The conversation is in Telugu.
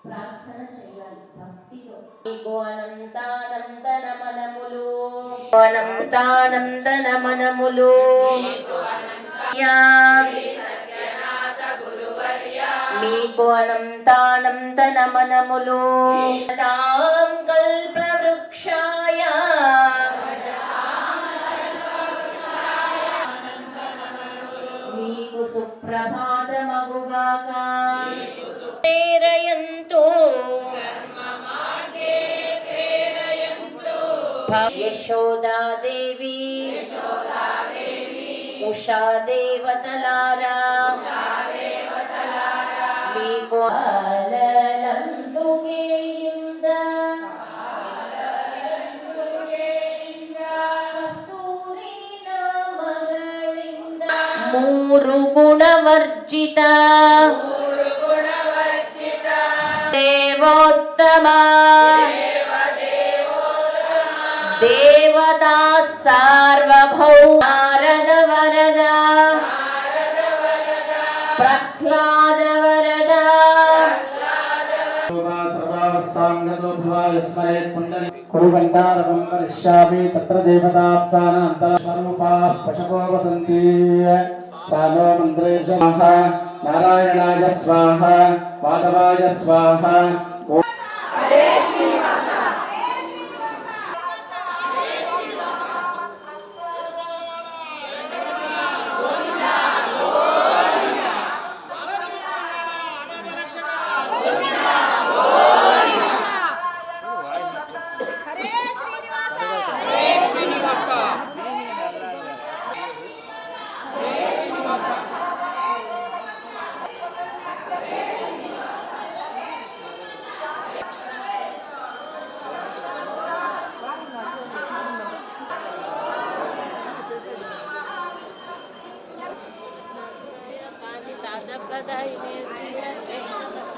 ప్రార్థన చేయాలి భక్తితో. నీకు అనంతానందన మనములు, అనంతానందన మనములు, మీకు అనంతానందన మనములు. కల్పవృక్షాయ మీకు సుప్రభాతమగుగాక. ప్రేరయంతు యశోదాదేవి ఉషా దేవతలారా మీకు మూరు గుణవర్జిత దేవోత్తమా దేవతా సార్వభౌమ నారద వరద ప్రహ్లాద వరద సర్వావస్థాంగతో భవాయ స్మరేత్ పుండరి కురుగంటారకం కరిష్యామి తత్ర దేవతాప్తానాంతరస్వరూపాః పశవో వదంతి. సానో మంత్రే స్వాహ నారాయణాయ స్వాహ మాధవాయ స్వాహ. दादा